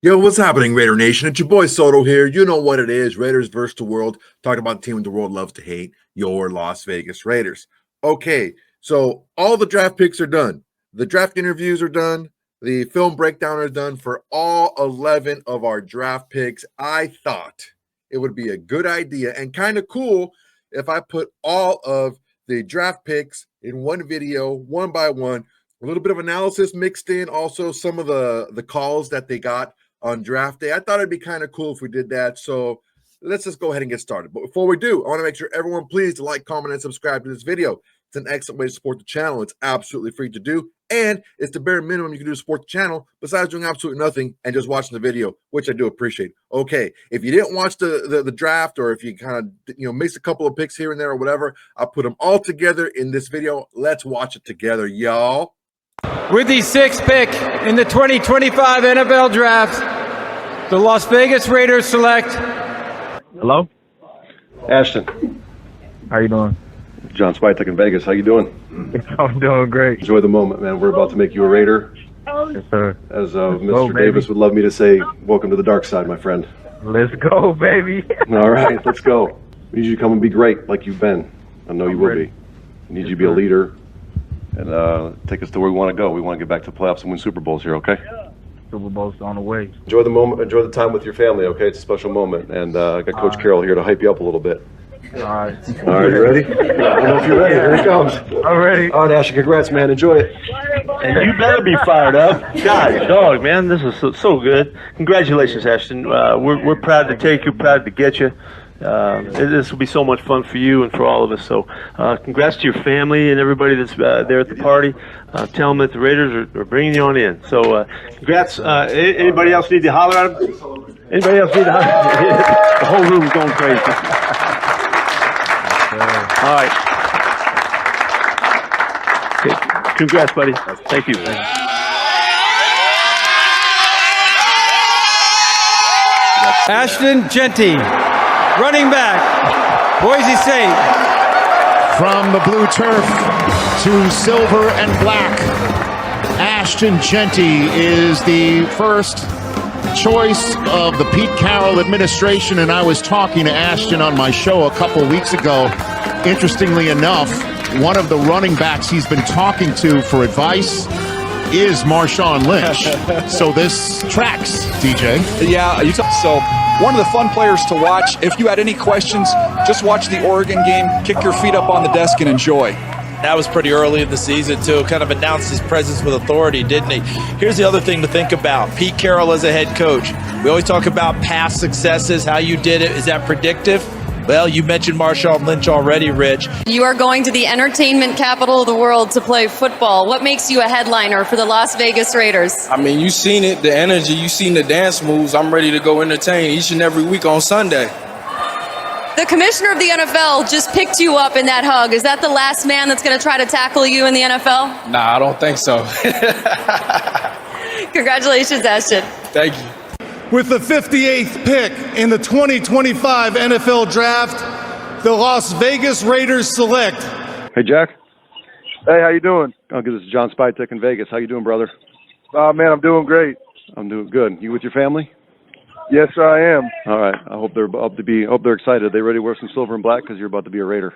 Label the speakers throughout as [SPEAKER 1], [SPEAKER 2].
[SPEAKER 1] Yo, what's happening, Raider Nation? It's your boy Soto here. You know what it is. Raiders versus the world. Talking about the team the world loves to hate, your Las Vegas Raiders. Okay, so all the draft picks are done. The draft interviews are done. The film breakdown is done for all 11 of our draft picks. I thought it would be a good idea and kind of cool if I put all of the draft picks in one video, one by one, a little bit of analysis mixed in, also some of the calls that they got on draft day. I thought it'd be kind of cool if we did that. So let's just go ahead and get started. But before we do, I want to make sure everyone please to like, comment, and subscribe to this video. It's an excellent way to support the channel. It's absolutely free to do. And it's the bare minimum you can do to support the channel besides doing absolutely nothing and just watching the video, which I do appreciate. Okay, if you didn't watch the draft, or if you kind of missed a couple of picks here and there or whatever, I'll put them all together in this video. Let's watch it together, y'all.
[SPEAKER 2] With the sixth pick in the 2025 NFL Draft, the Las Vegas Raiders select.
[SPEAKER 3] Hello?
[SPEAKER 4] Ashton.
[SPEAKER 3] How you doing?
[SPEAKER 4] John Spytek in Vegas. How you doing?
[SPEAKER 3] I'm doing great.
[SPEAKER 4] Enjoy the moment, man. We're about to make you a Raider.
[SPEAKER 3] Yes, sir.
[SPEAKER 4] As Mr. Davis would love me to say, welcome to the dark side, my friend.
[SPEAKER 3] Let's go, baby.
[SPEAKER 4] All right, let's go. We need you to come and be great like you've been. I know you will be. We need you to be a leader and take us to where we want to go. We want to get back to the playoffs and win Super Bowls here, okay?
[SPEAKER 3] Super Bowl's on the way.
[SPEAKER 4] Enjoy the moment. Enjoy the time with your family, okay? It's a special moment. And I got Coach Carroll here to hype you up a little bit.
[SPEAKER 3] All right.
[SPEAKER 4] All right, you ready? I don't know if you're ready. Here it comes.
[SPEAKER 3] I'm ready.
[SPEAKER 4] All right, Ashton, congrats, man. Enjoy it.
[SPEAKER 5] And you better be fired up. God, dog, man, this is so good. Congratulations, Ashton. We're proud to take you, proud to get you. This will be so much fun for you and for all of us. So congrats to your family and everybody that's there at the party. Tell them that the Raiders are bringing you on in. So congrats. Anybody else need to holler at them? Anybody else need to holler? The whole room's going crazy. All right. Okay. Congrats, buddy. Thank you.
[SPEAKER 2] Ashton Jeanty, running back, Boise State.
[SPEAKER 6] From the blue turf to silver and black, Ashton Jeanty is the first choice of the Pete Carroll administration, and I was talking to Ashton on my show a couple weeks ago. Interestingly enough, one of the running backs he's been talking to for advice is Marshawn Lynch. So this tracks, DJ.
[SPEAKER 7] Yeah, so one of the fun players to watch. If you had any questions, just watch the Oregon game, kick your feet up on the desk and enjoy.
[SPEAKER 8] That was pretty early in the season, too. Kind of announced his presence with authority, didn't he? Here's the other thing to think about. Pete Carroll as a head coach. We always talk about past successes, how you did it. Is that predictive? Well, you mentioned Marshawn Lynch already, Rich.
[SPEAKER 9] You are going to the entertainment capital of the world to play football. What makes you a headliner for the Las Vegas Raiders?
[SPEAKER 10] I mean, you've seen it, the energy, you've seen the dance moves. I'm ready to go entertain each and every week on Sunday.
[SPEAKER 9] The commissioner of the NFL just picked you up in that hug. Is that the last man that's going to try to tackle you in the NFL?
[SPEAKER 10] Nah, I don't think so.
[SPEAKER 9] Congratulations, Ashton.
[SPEAKER 10] Thank you.
[SPEAKER 11] With the 58th pick in the 2025 NFL Draft, the Las Vegas Raiders select.
[SPEAKER 4] Hey, Jack.
[SPEAKER 3] Hey, how you doing?
[SPEAKER 4] Oh, good. This is John Spytek in Vegas. How you doing, brother?
[SPEAKER 3] Man, I'm doing great.
[SPEAKER 4] I'm doing good. You with your family?
[SPEAKER 3] Yes, sir, I am.
[SPEAKER 4] All right. I hope they're excited. Are they ready to wear some silver and black because you're about to be a Raider?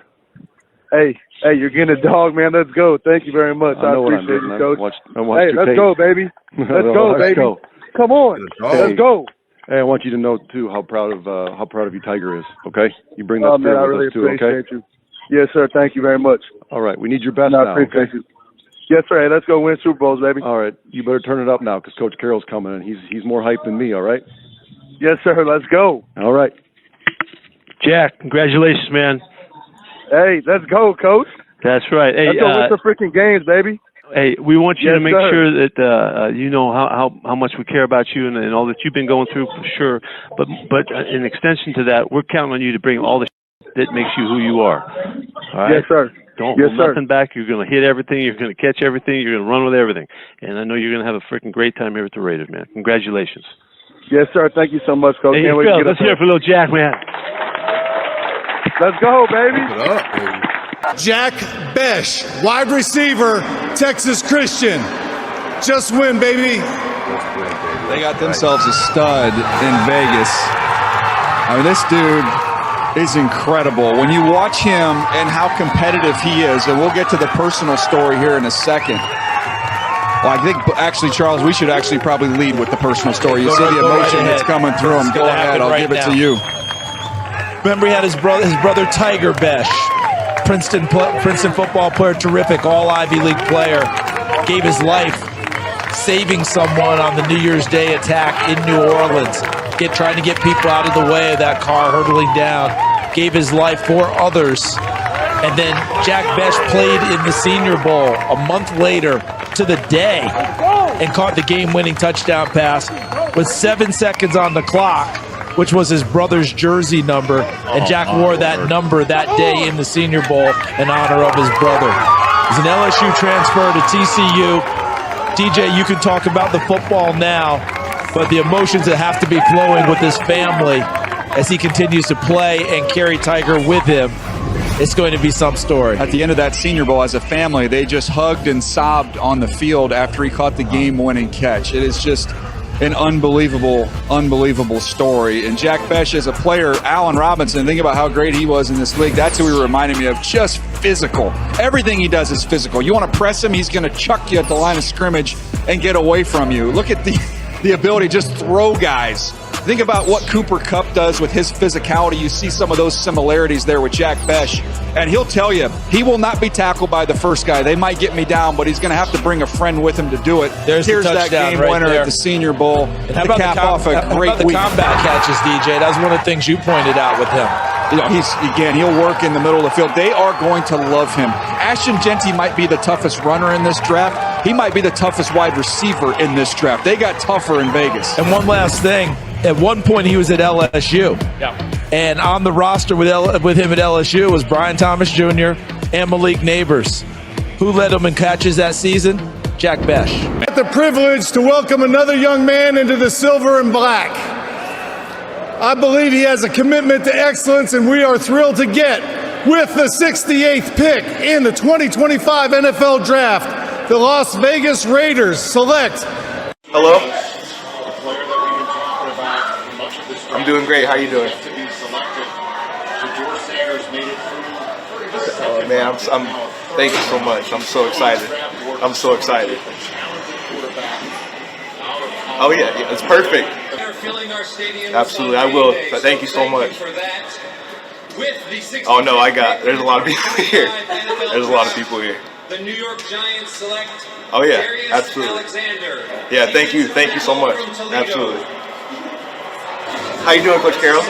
[SPEAKER 3] Hey, you're getting a dog, man. Let's go. Thank you very much. I appreciate you, Coach. Hey, let's go, baby. Let's go, baby.
[SPEAKER 4] Go.
[SPEAKER 3] Come on. Let's go.
[SPEAKER 4] Hey, I want you to know too how proud of you Tiger is. Okay, you bring that
[SPEAKER 3] man, I really appreciate you. Yes, sir. Thank you very much.
[SPEAKER 4] All right, we need your best
[SPEAKER 3] now.
[SPEAKER 4] I
[SPEAKER 3] appreciate you. Yes, sir. Hey, let's go win Super Bowls, baby.
[SPEAKER 4] All right, you better turn it up now because Coach Carroll's coming and he's more hyped than me. All right.
[SPEAKER 3] Yes, sir. Let's go.
[SPEAKER 4] All right.
[SPEAKER 5] Jack, congratulations, man.
[SPEAKER 3] Hey, let's go, Coach.
[SPEAKER 5] That's right. Hey,
[SPEAKER 3] let's go win some freaking games, baby.
[SPEAKER 5] Hey, we want you to make
[SPEAKER 3] sir.
[SPEAKER 5] sure that you know how much we care about you and all that you've been going through for sure. But in extension to that, we're counting on you to bring all the that makes you who you are. All right?
[SPEAKER 3] Yes, sir.
[SPEAKER 5] Don't hold nothing back. You're going to hit everything. You're going to catch everything. You're going to run with everything. And I know you're going to have a freaking great time here at the Raiders, man. Congratulations.
[SPEAKER 3] Yes, sir. Thank you so much, Coach.
[SPEAKER 5] Hey, let's hear it for little Jack, man.
[SPEAKER 3] Let's go, baby.
[SPEAKER 1] Get up, baby.
[SPEAKER 11] Jack Besh, wide receiver, Texas Christian. Just win, baby.
[SPEAKER 1] Just win, baby.
[SPEAKER 7] They got themselves a stud in Vegas. I mean, this dude is incredible. When you watch him and how competitive he is, and we'll get to the personal story here in a second. Well, I think, actually, Charles, we should actually probably lead with the personal story. You see the emotion that's coming through him. Go ahead, I'll give it to you.
[SPEAKER 8] Remember, he had his brother Tiger Besh, Princeton football player, terrific, all Ivy League player, gave his life saving someone on the New Year's Day attack in New Orleans, trying to get people out of the way of that car hurtling down, gave his life for others. And then Jack Besh played in the Senior Bowl a month later to the day and caught the game-winning touchdown pass with 7 seconds on the clock, which was his brother's jersey number, and Jack wore that number that day in the Senior Bowl in honor of his brother. He's an LSU transfer to TCU. DJ, you can talk about the football now, but the emotions that have to be flowing with this family as he continues to play and carry Tiger with him, it's going to be some story.
[SPEAKER 7] At the end of that Senior Bowl, as a family, they just hugged and sobbed on the field after he caught the game-winning catch. It is just an unbelievable, unbelievable story. And Jack Besh as a player, Allen Robinson, think about how great he was in this league. That's who he reminded me of. Just physical. Everything he does is physical. You want to press him, he's going to chuck you at the line of scrimmage and get away from you. Look at the ability to just throw guys. Think about what Cooper Kupp does with his physicality. You see some of those similarities there with Jack Besh. And he'll tell you, he will not be tackled by the first guy. They might get me down, but he's going to have to bring a friend with him to do it.
[SPEAKER 8] Here's
[SPEAKER 7] that game
[SPEAKER 8] right
[SPEAKER 7] winner
[SPEAKER 8] there
[SPEAKER 7] at the Senior Bowl.
[SPEAKER 8] And how about the combat catches, DJ? That was one of the things you pointed out with him.
[SPEAKER 7] You know, he'll work in the middle of the field. They are going to love him. Ashton Jeanty might be the toughest runner in this draft. He might be the toughest wide receiver in this draft. They got tougher in Vegas.
[SPEAKER 8] And one last thing. At one point, he was at LSU. Yeah. And on the roster with him at LSU was Brian Thomas Jr. and Malik Neighbors. Who led him in catches that season? Jack Besh.
[SPEAKER 11] I have the privilege to welcome another young man into the silver and black. I believe he has a commitment to excellence, and we are thrilled to get, with the 68th pick in the 2025 NFL Draft, the Las Vegas Raiders select.
[SPEAKER 12] Hello? I'm doing great. How you doing? Oh, man, I'm thank you so much. I'm so excited. I'm so excited. Oh yeah, it's perfect. Absolutely, I will. Thank you so much. Oh no, there's a lot of people here. There's a lot of people here. The New York Giants select. Oh yeah, absolutely. Yeah, thank you so much. Absolutely. How you doing, Coach Carroll?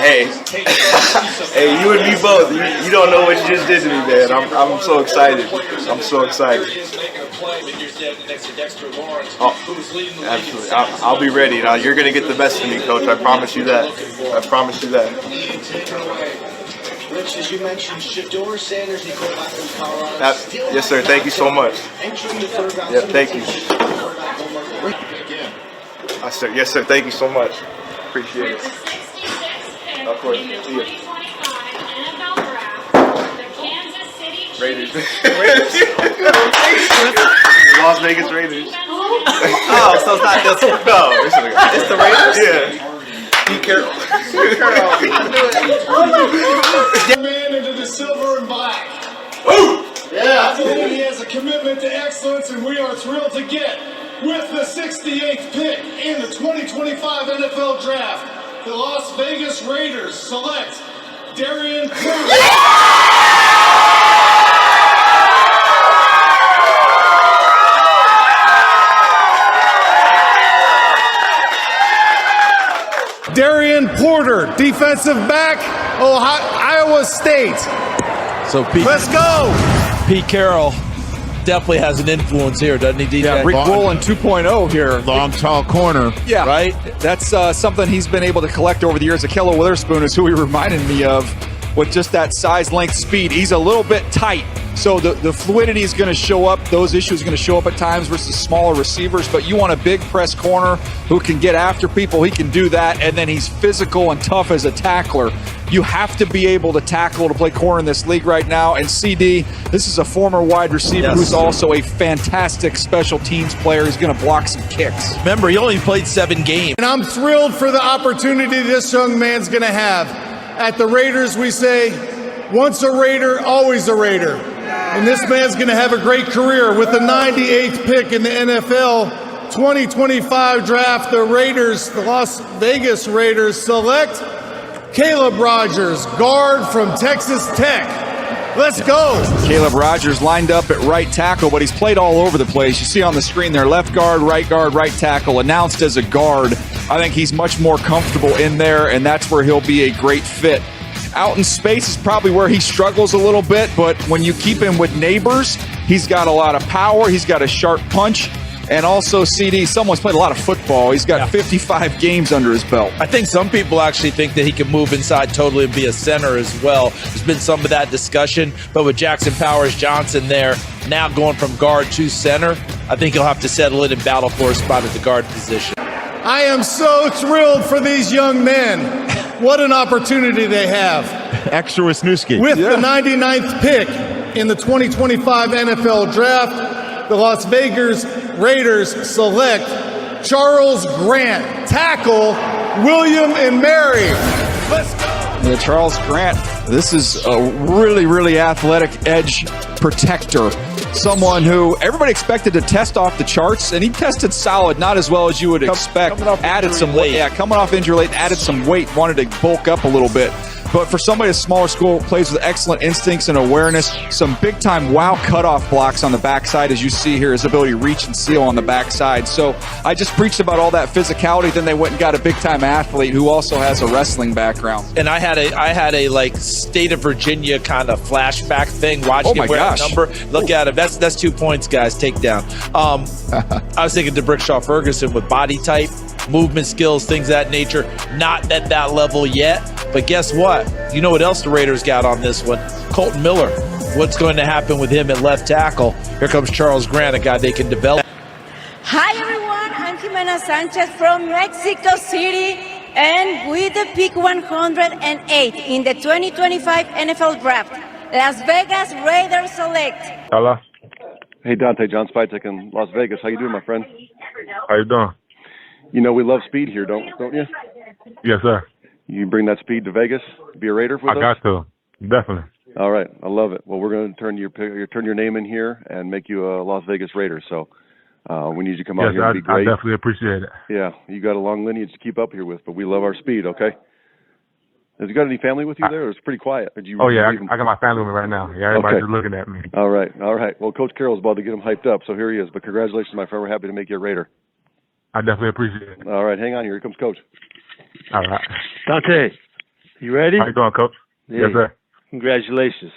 [SPEAKER 12] Hey, hey, you and me both. You don't know what you just did to me, man. I'm so excited. I'm so excited. Oh, absolutely. I'll be ready. Now you're gonna get the best of me, Coach. I promise you that. I promise you that. Rich, as you mentioned, Shador Sanders, the quarterback from Colorado. Yes, sir. Thank you so much. Yeah, thank you. Yes, sir. Thank you so much. Appreciate it. Of course. See you. Raiders. Las Vegas Raiders.
[SPEAKER 13] Oh, so it's not just
[SPEAKER 12] no.
[SPEAKER 13] It's the Raiders.
[SPEAKER 12] Yeah. Be careful.
[SPEAKER 11] Man into the silver and black.
[SPEAKER 12] Ooh.
[SPEAKER 11] Yeah. I believe he has a commitment to excellence, and we are thrilled to get, with the 68th pick in the 2025 NFL Draft, the Las Vegas Raiders select Darien Porter. Darien Porter, defensive back, Iowa State.
[SPEAKER 8] So let's
[SPEAKER 11] go.
[SPEAKER 8] Pete Carroll definitely has an influence here, doesn't he, DJ?
[SPEAKER 7] Yeah, Rick Rowland 2.0 here.
[SPEAKER 6] Long, tall corner.
[SPEAKER 7] Yeah.
[SPEAKER 8] Right?
[SPEAKER 7] That's something he's been able to collect over the years. Akello Witherspoon is who he reminded me of with just that size, length, speed. He's a little bit tight, so the fluidity is going to show up. Those issues are going to show up at times versus smaller receivers, but you want a big press corner who can get after people. He can do that, and then he's physical and tough as a tackler. You have to be able to tackle to play corner in this league right now. And CD, this is a former wide receiver who's also a fantastic special teams player. He's going to block some kicks.
[SPEAKER 8] Remember, he only played 7 games.
[SPEAKER 11] And I'm thrilled for the opportunity this young man's going to have. At the Raiders, we say, once a Raider, always a Raider. And this man's going to have a great career. With the 98th pick in the NFL 2025 draft, the Raiders, the Las Vegas Raiders, select Caleb Rogers, guard from Texas Tech. Let's go.
[SPEAKER 7] Caleb Rogers lined up at right tackle, but he's played all over the place. You see on the screen there, left guard, right tackle, announced as a guard. I think he's much more comfortable in there, and that's where he'll be a great fit. Out in space is probably where he struggles a little bit, but when you keep him with neighbors, he's got a lot of power, he's got a sharp punch. And also, CD, someone's played a lot of football. He's got 55 games under his belt.
[SPEAKER 8] I think some people actually think that he can move inside totally and be a center as well. There's been some of that discussion, but with Jackson Powers-Johnson there, now going from guard to center, I think he'll have to settle in and battle for a spot at the guard position.
[SPEAKER 11] I am so thrilled for these young men. What an opportunity they have.
[SPEAKER 6] Extra Wisniewski.
[SPEAKER 11] With the 99th pick in the 2025 NFL Draft, the Las Vegas Raiders select Charles Grant, tackle, William and Mary. Let's go.
[SPEAKER 7] Yeah, Charles Grant, this is a really, really athletic edge protector. Someone who everybody expected to test off the charts, and he tested solid, not as well as you would expect. Added some weight. Yeah, coming off injury late, added some weight, wanted to bulk up a little bit. But for somebody at a smaller school, plays with excellent instincts and awareness, some big-time wow cutoff blocks on the backside, as you see here, his ability to reach and seal on the backside. So I just preached about all that physicality, then they went and got a big-time athlete who also has a wrestling background.
[SPEAKER 8] And I had a like state of Virginia kind of flashback thing, watching him wear a number. Look at him. That's 2 points, guys. Takedown. I was thinking DeBrickshaw Ferguson with body type, movement skills, things of that nature. Not at that level yet, but guess what? You know what else the Raiders got on this one? Colton Miller. What's going to happen with him at left tackle? Here comes Charles Grant, a guy they can develop.
[SPEAKER 14] Hi everyone, I'm Jimena Sanchez from Mexico City, and with the pick 108 in the 2025 NFL Draft, Las Vegas Raiders select.
[SPEAKER 15] Hello.
[SPEAKER 4] Hey, Dante, John Spytek in Las Vegas. How you doing, my friend?
[SPEAKER 15] How you doing?
[SPEAKER 4] You know we love speed here, don't you?
[SPEAKER 15] Yes, sir.
[SPEAKER 4] You bring that speed to Vegas? Be a Raider with us?
[SPEAKER 15] I got to. Definitely.
[SPEAKER 4] All right. I love it. Well, we're going to turn your name in here and make you a Las Vegas Raider. So we need you to come out here and be great.
[SPEAKER 15] I definitely appreciate it.
[SPEAKER 4] Yeah. You got a long lineage to keep up here with, but we love our speed, okay? Have you got any family with you there? It's pretty quiet.
[SPEAKER 15] I got my family with me right now. Yeah, everybody's just looking at me.
[SPEAKER 4] All right. Well, Coach Carroll's about to get him hyped up, so here he is. But congratulations, my friend. We're happy to make you a Raider.
[SPEAKER 15] I definitely appreciate it.
[SPEAKER 4] All right. Hang on here. Here comes Coach.
[SPEAKER 15] All right.
[SPEAKER 5] Dante, you ready?
[SPEAKER 15] How you doing, Coach?
[SPEAKER 5] Yeah.
[SPEAKER 15] Yes, sir.
[SPEAKER 5] Congratulations.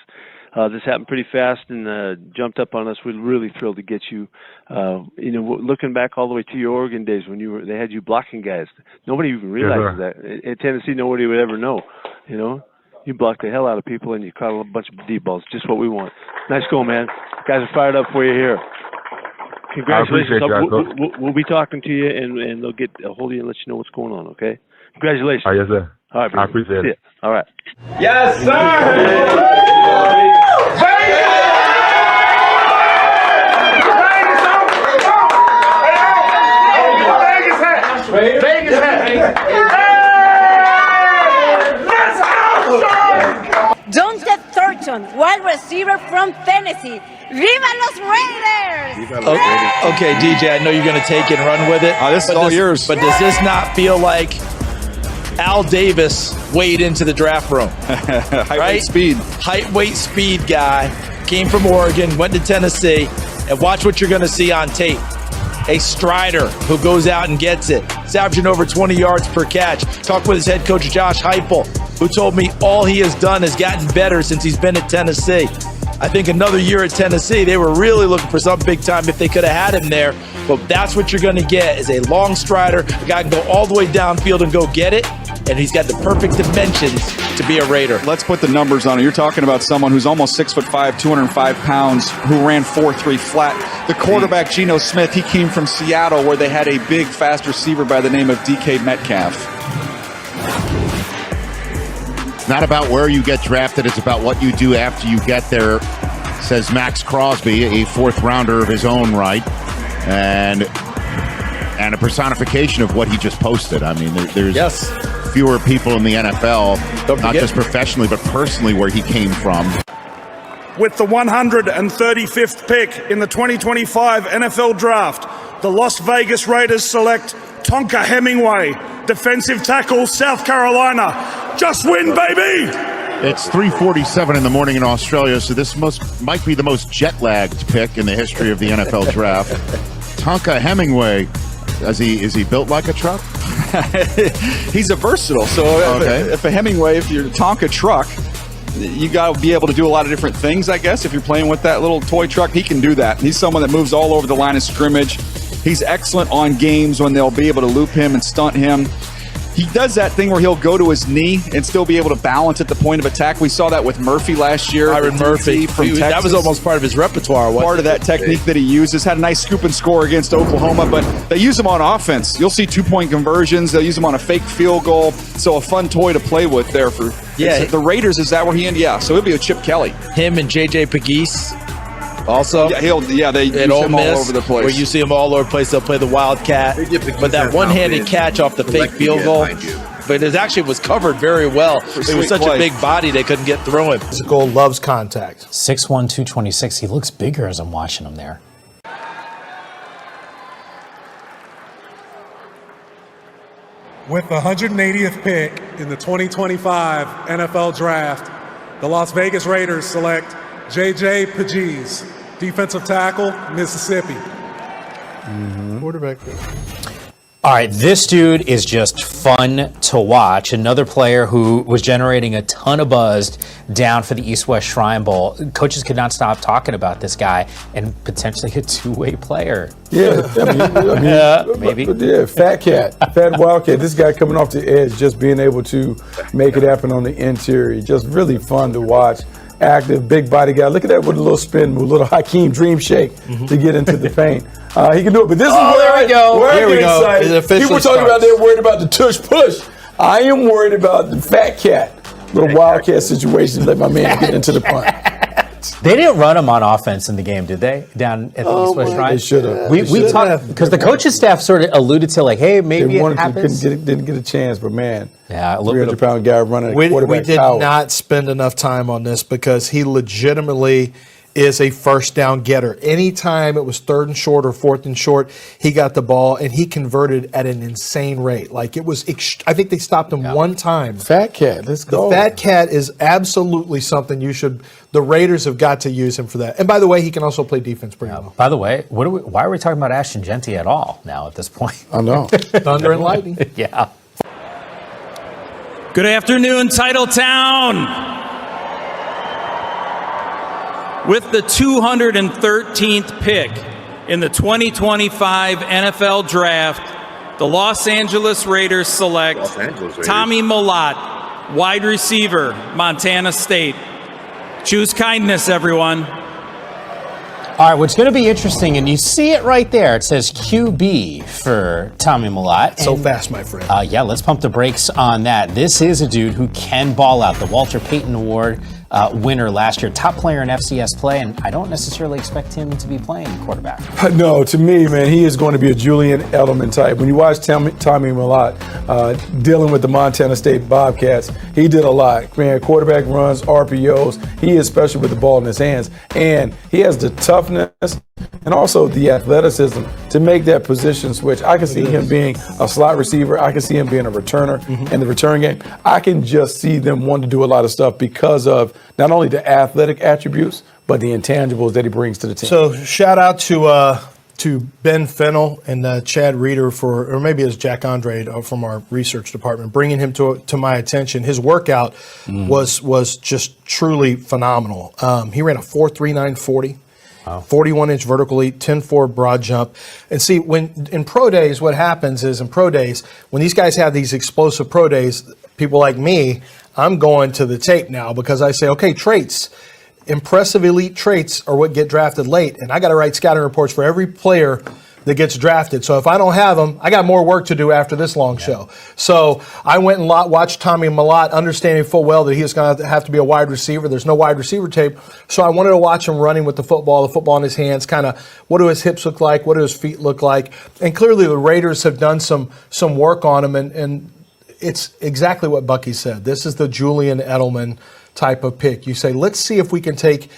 [SPEAKER 5] This happened pretty fast and jumped up on us. We're really thrilled to get you. Looking back all the way to your Oregon days when they had you blocking guys. Nobody even realizes that. In Tennessee, nobody would ever know. You know, you blocked the hell out of people and you caught a bunch of deep balls. Just what we want. Nice goal, man. Guys are fired up for you here. Congratulations. We'll be talking to you and they'll get a hold of you and let you know what's going on. Okay. Congratulations.
[SPEAKER 15] Oh, yes, sir.
[SPEAKER 5] All right, baby.
[SPEAKER 15] I appreciate it.
[SPEAKER 5] All right.
[SPEAKER 16] Yes, sir. Vegas hat.
[SPEAKER 14] Dante Thornton, wide receiver from Tennessee. Viva los Raiders!
[SPEAKER 8] Okay, DJ, I know you're going to take it and run with it.
[SPEAKER 7] This is all yours.
[SPEAKER 8] But does this not feel like Al Davis weighed into the draft room? Height, weight, speed guy. Came from Oregon, went to Tennessee. And watch what you're going to see on tape. A strider who goes out and gets it. He's averaging over 20 yards per catch. Talked with his head coach, Josh Heupel, who told me all he has done has gotten better since he's been at Tennessee. I think another year at Tennessee, they were really looking for something big time if they could have had him there. But that's what you're going to get is a long strider. A guy can go all the way downfield and go get it. And he's got the perfect dimensions to be a Raider.
[SPEAKER 7] Let's put the numbers on it. You're talking about someone who's almost 6'5", 205 pounds, who ran 4.3 flat. The quarterback, Geno Smith, he came from Seattle where they had a big, fast receiver by the name of DK Metcalf.
[SPEAKER 6] It's not about where you get drafted. It's about what you do after you get there, says Maxx Crosby, a fourth rounder of his own right. And a personification of what he just posted. I mean, there's fewer people in the NFL, not just professionally, but personally, where he came from.
[SPEAKER 11] With the 135th pick in the 2025 NFL Draft, the Las Vegas Raiders select Tonka Hemingway, defensive tackle, South Carolina. Just win, baby!
[SPEAKER 6] It's 3:47 in the morning in Australia, so this might be the most jet-lagged pick in the history of the NFL Draft. Tonka Hemingway, is he built like a truck?
[SPEAKER 7] He's a versatile. So if a Hemingway, if you're a Tonka truck, you got to be able to do a lot of different things, I guess. If you're playing with that little toy truck, he can do that. He's someone that moves all over the line of scrimmage. He's excellent on games when they'll be able to loop him and stunt him. He does that thing where he'll go to his knee and still be able to balance at the point of attack. We saw that with Murphy last year.
[SPEAKER 8] Byron Murphy
[SPEAKER 7] from Texas.
[SPEAKER 8] That was almost part of his repertoire.
[SPEAKER 7] Part of that technique that he uses. Had a nice scoop and score against Oklahoma, but they use him on offense. You'll see 2-point conversions. They'll use him on a fake field goal. So a fun toy to play with there for the Raiders. Is that where he ended? Yeah, so it'll be a Chip Kelly.
[SPEAKER 8] Him and J.J. Pegues. Also,
[SPEAKER 7] they use him all over the place.
[SPEAKER 8] Where you see him all over the place, they'll play the Wildcat. But that one-handed catch off the fake field goal, but it actually was covered very well. It was such a big body, they couldn't get through him.
[SPEAKER 17] Physical, loves contact.
[SPEAKER 18] 6'1", 226. He looks bigger as I'm watching him there.
[SPEAKER 11] With the 180th pick in the 2025 NFL Draft, the Las Vegas Raiders select J.J. Pegues, defensive tackle, Mississippi.
[SPEAKER 17] Quarterback.
[SPEAKER 18] All right, this dude is just fun to watch. Another player who was generating a ton of buzz down for the East-West Shrine Bowl. Coaches could not stop talking about this guy and potentially a two-way player.
[SPEAKER 19] Yeah,
[SPEAKER 18] maybe.
[SPEAKER 19] Yeah, fat wildcat. This guy coming off the edge, just being able to make it happen on the interior. Just really fun to watch. Active, big body guy. Look at that with a little spin move, a little Hakeem dream shake to get into the paint. He can do it, but this is where
[SPEAKER 17] we go.
[SPEAKER 19] Here we go. People talking about they're worried about the tush push. I am worried about the fat cat, little wildcat situation. Let my man get into the punt.
[SPEAKER 18] They didn't run him on offense in the game, did they? Down at the East-West Shrine?
[SPEAKER 19] They should have.
[SPEAKER 18] We talked because the coaching staff sort of alluded to like, hey, maybe it happens.
[SPEAKER 19] Didn't get a chance, but man,
[SPEAKER 18] yeah, a
[SPEAKER 19] 300-pound guy running a quarterback.
[SPEAKER 17] We did not spend enough time on this because he legitimately is a first down getter. Anytime it was 3rd and short or 4th and short, he got the ball and he converted at an insane rate. Like it was, I think they stopped him one time.
[SPEAKER 19] Fat cat, let's go.
[SPEAKER 17] The fat cat is absolutely something the Raiders have got to use him for that. And by the way, he can also play defense pretty well.
[SPEAKER 18] By the way, why are we talking about Ashton Jeanty at all now at this point?
[SPEAKER 19] I know.
[SPEAKER 17] Thunder and lightning.
[SPEAKER 18] Yeah.
[SPEAKER 20] Good afternoon, Titletown. With the 213th pick in the 2025 NFL Draft, the Los Angeles Raiders select Tommy Mellott, wide receiver, Montana State. Choose kindness, everyone.
[SPEAKER 18] All right, what's going to be interesting, and you see it right there. It says QB for Tommy Mellott.
[SPEAKER 17] So fast, my friend.
[SPEAKER 18] Yeah, let's pump the brakes on that. This is a dude who can ball out. The Walter Payton Award winner last year, top player in FCS play, and I don't necessarily expect him to be playing quarterback.
[SPEAKER 19] No, to me, man, he is going to be a Julian Edelman type. When you watch Tommy Mellott dealing with the Montana State Bobcats, he did a lot. Man, quarterback runs, RPOs. He is special with the ball in his hands, and he has the toughness and also the athleticism to make that position switch. I can see him being a slot receiver. I can see him being a returner in the return game. I can just see them wanting to do a lot of stuff because of not only the athletic attributes, but the intangibles that he brings to the team.
[SPEAKER 17] So shout out to to Ben Fennell and Chad Reeder or maybe it's Jack Andre from our research department, bringing him to my attention. His workout was just truly phenomenal. He ran a 4.39 40. 41-inch vertical leap, 10.4 broad jump. And see, when in pro days, what happens is in pro days, when these guys have these explosive pro days, people like me, I'm going to the tape now because I say, okay, traits. Impressive elite traits are what get drafted late. And I got to write scouting reports for every player that gets drafted. So if I don't have them, I got more work to do after this long show. So I went and watched Tommy Mellott, understanding full well that he was going to have to be a wide receiver. There's no wide receiver tape. So I wanted to watch him running with the football in his hands, kind of what do his hips look like, what do his feet look like. And clearly the Raiders have done some work on him, and it's exactly what Bucky said. This is the Julian Edelman type of pick. You say, let's see if we can take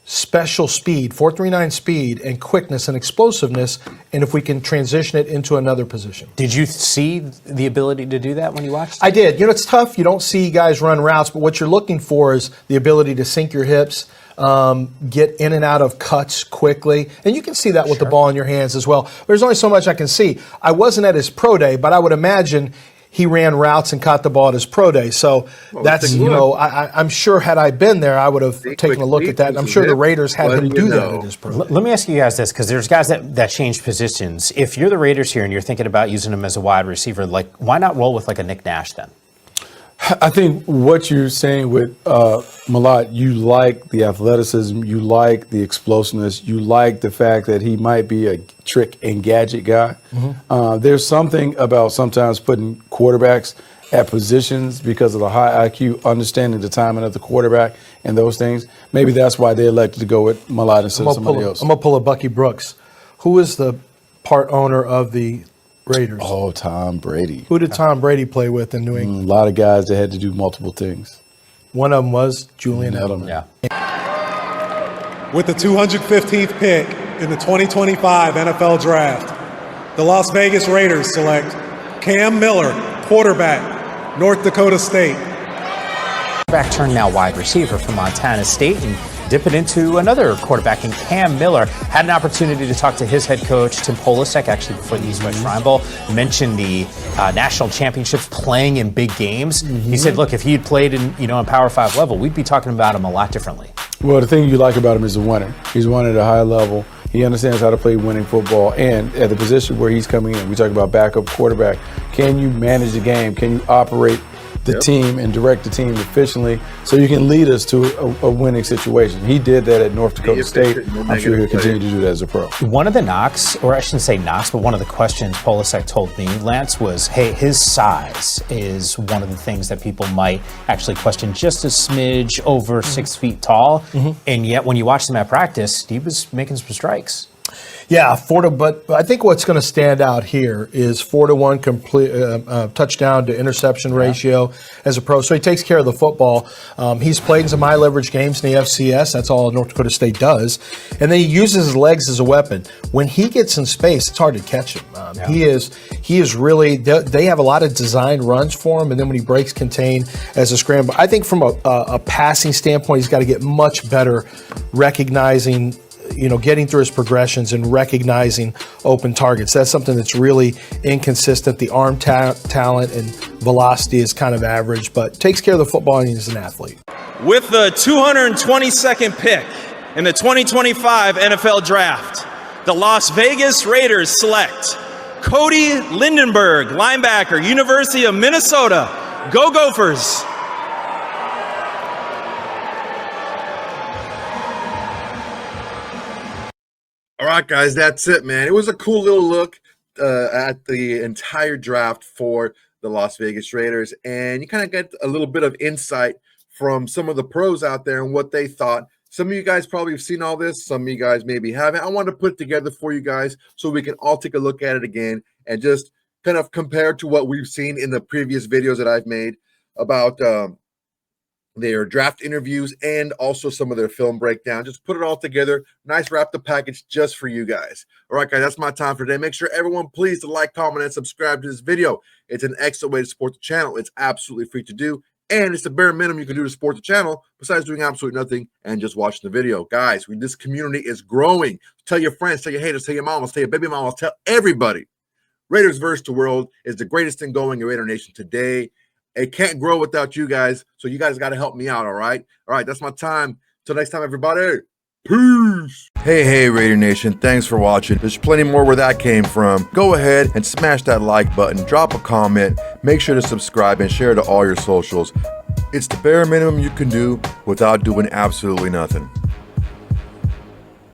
[SPEAKER 17] special speed, 4.39 speed, and quickness and explosiveness, and if we can transition it into another position.
[SPEAKER 18] Did you see the ability to do that when you watched?
[SPEAKER 17] I did. It's tough. You don't see guys run routes, but what you're looking for is the ability to sink your hips, get in and out of cuts quickly, and you can see that with the ball in your hands as well. There's only so much I can see. I wasn't at his pro day, but I would imagine he ran routes and caught the ball at his pro day. So that's, I'm sure had I been there, I would have taken a look at that. And I'm sure the Raiders had him do that at his pro day.
[SPEAKER 18] Let me ask you guys this, because there's guys that change positions. If you're the Raiders here and you're thinking about using him as a wide receiver, like, why not roll with like a Nick Nash then?
[SPEAKER 19] I think what you're saying with Mellott, you like the athleticism, you like the explosiveness, you like the fact that he might be a trick and gadget guy. There's something about sometimes putting quarterbacks at positions because of the high IQ, understanding the timing of the quarterback and those things. Maybe that's why they elected to go with Mellott instead of somebody else.
[SPEAKER 17] I'm going to pull a Bucky Brooks. Who is the part owner of the Raiders?
[SPEAKER 19] Oh, Tom Brady.
[SPEAKER 17] Who did Tom Brady play with in New England?
[SPEAKER 19] A lot of guys that had to do multiple things.
[SPEAKER 17] One of them was Julian Edelman.
[SPEAKER 11] With the 215th pick in the 2025 NFL Draft, the Las Vegas Raiders select Cam Miller, quarterback, North Dakota State.
[SPEAKER 18] Back turned now wide receiver from Montana State and dip it into another quarterback in Cam Miller. Had an opportunity to talk to his head coach, Tim Polasek, actually before the East West Shrine Bowl. Mentioned the national championships, playing in big games. He said, look, if he had played in Power 5 level, we'd be talking about him a lot differently.
[SPEAKER 19] Well, the thing you like about him is a winner. He's won at a high level. He understands how to play winning football. And at the position where he's coming in, we talk about backup quarterback. Can you manage the game? Can you operate the team and direct the team efficiently so you can lead us to a winning situation? He did that at North Dakota State. I'm sure he'll continue to do that as a pro.
[SPEAKER 18] One of the knocks, or I shouldn't say knocks, but one of the questions Polasek told me, Lance, was, hey, his size is one of the things that people might actually question, just a smidge over 6 feet tall. And yet when you watch him at practice, he was making some strikes.
[SPEAKER 17] Yeah, but I think what's going to stand out here is 4-to-1 complete touchdown to interception ratio as a pro. So he takes care of the football. He's played in some high leverage games in the FCS. That's all North Dakota State does. And then he uses his legs as a weapon. When he gets in space, it's hard to catch him. He is really. They have a lot of design runs for him, and then when he breaks contain as a scramble, I think from a passing standpoint, he's got to get much better recognizing, getting through his progressions and recognizing open targets. That's something that's really inconsistent. The arm talent and velocity is kind of average, but takes care of the football and he's an athlete.
[SPEAKER 20] With the 222nd pick in the 2025 NFL Draft, the Las Vegas Raiders select Cody Lindenberg, linebacker, University of Minnesota. Go Gophers!
[SPEAKER 1] All right, guys, that's it, man. It was a cool little look at the entire draft for the Las Vegas Raiders, and you kind of get a little bit of insight from some of the pros out there and what they thought. Some of you guys probably have seen all this. Some of you guys maybe haven't. I wanted to put it together for you guys so we can all take a look at it again and just kind of compare to what we've seen in the previous videos that I've made about their draft interviews and also some of their film breakdown. Just put it all together. Nice wrapped up package just for you guys. All right, guys, that's my time for today. Make sure everyone please to like, comment, and subscribe to this video. It's an excellent way to support the channel. It's absolutely free to do. And it's the bare minimum you can do to support the channel besides doing absolutely nothing and just watching the video. Guys, this community is growing. Tell your friends, tell your haters, tell your mamas, tell your baby mamas, tell everybody. Raiders versus the world is the greatest thing going in Raider Nation today. It can't grow without you guys, so you guys got to help me out, all right? All right, that's my time. Till next time, everybody. Peace. Hey, Raider Nation. Thanks for watching. There's plenty more where that came from. Go ahead and smash that like button. Drop a comment. Make sure to subscribe and share to all your socials. It's the bare minimum you can do without doing absolutely nothing.